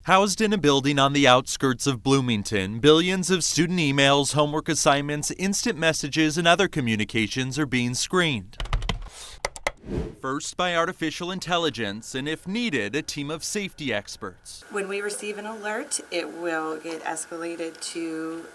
Housed in a building on the outskirts of Bloomington, billions of student emails, homework assignments, instant messages, and other communications are being screened. First by artificial intelligence, and if needed, a team of safety experts. When we receive an alert, it will get escalated to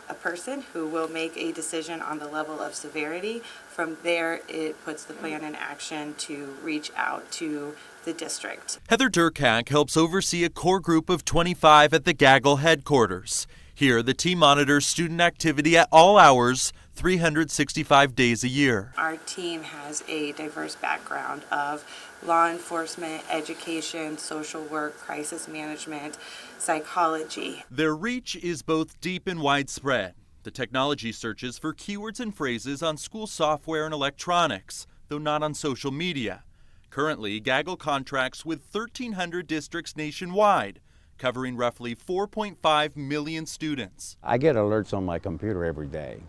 a person who will make a decision on the level of severity. From there, it puts the plan in action to reach out to the district. Heather Durkak helps oversee a core group of 25 at the Gaggle headquarters. Here, the team monitors student activity at all hours, 365 days a year. Our team has a diverse background of law enforcement, education, social work, crisis management, psychology. Their reach is both deep and widespread. The technology searches for keywords and phrases on school software and electronics, though not on social media. Currently, Gaggle contracts with 1,300 districts nationwide, covering roughly 4.5 million students. I get alerts on my computer every day,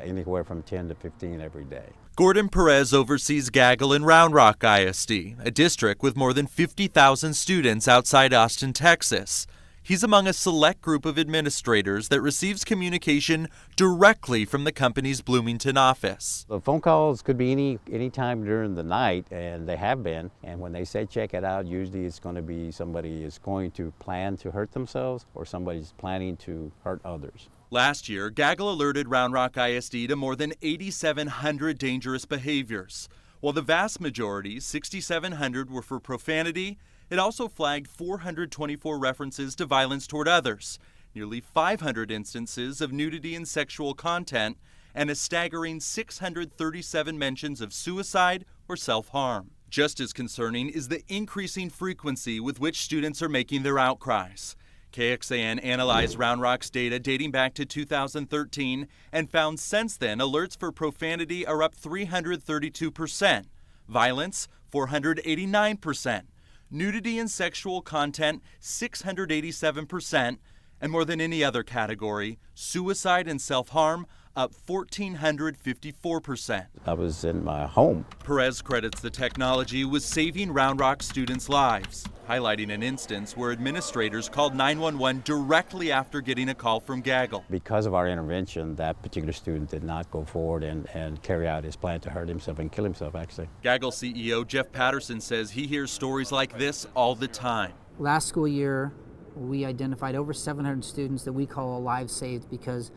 anywhere from 10 to 15 every day. Gordon Perez oversees Gaggle in Round Rock ISD, a district with more than 50,000 students outside Austin, Texas. He's among a select group of administrators that receives communication directly from the company's Bloomington office. The phone calls could be any time during the night, and they have been. And when they say check it out, usually it's going to be somebody is going to plan to hurt themselves or somebody's planning to hurt others. Last year, Gaggle alerted Round Rock ISD to more than 8,700 dangerous behaviors. While the vast majority, 6,700, were for profanity, it also flagged 424 references to violence toward others, nearly 500 instances of nudity and sexual content, and a staggering 637 mentions of suicide or self-harm. Just as concerning is the increasing frequency with which students are making their outcries. KXAN analyzed Round Rock's data dating back to 2013 and found since then alerts for profanity are up 332%, violence 489%. Nudity and sexual content, 687%, and more than any other category, suicide and self-harm, up 1,454%. I was in my home. Perez credits the technology with saving Round Rock students' lives, highlighting an instance where administrators called 911 directly after getting a call from Gaggle. Because of our intervention, that particular student did not go forward and carry out his plan to hurt himself and kill himself, actually. Gaggle CEO Jeff Patterson says he hears stories like this all the time. Last school year, we identified over 700 students that we call lives saved because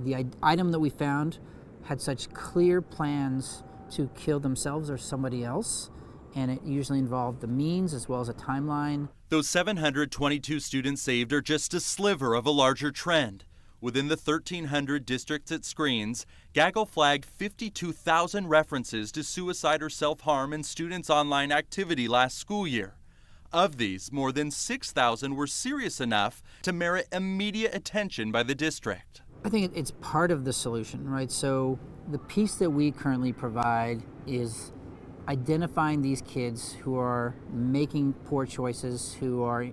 the item that we found had such clear plans to kill themselves or somebody else, and it usually involved the means as well as a timeline. Those 722 students saved are just a sliver of a larger trend. Within the 1,300 districts it screens, Gaggle flagged 52,000 references to suicide or self-harm in students' online activity last school year. Of these, more than 6,000 were serious enough to merit immediate attention by the district. I think it's part of the solution, right? So the piece that we currently provide is identifying these kids who are making poor choices, who are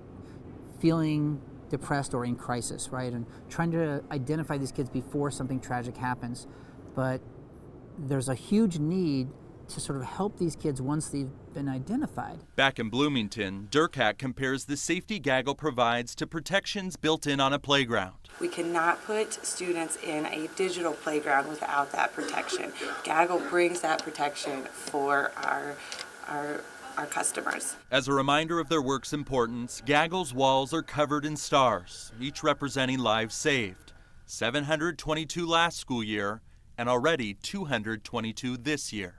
feeling depressed or in crisis, right? And trying to identify these kids before something tragic happens. But there's a huge need to sort of help these kids once they've been identified. Back in Bloomington, Durkak compares the safety Gaggle provides to protections built in on a playground. We cannot put students in a digital playground without that protection. Gaggle brings that protection for our customers. As a reminder of their work's importance, Gaggle's walls are covered in stars, each representing lives saved. 722 last school year, and already 222 this year.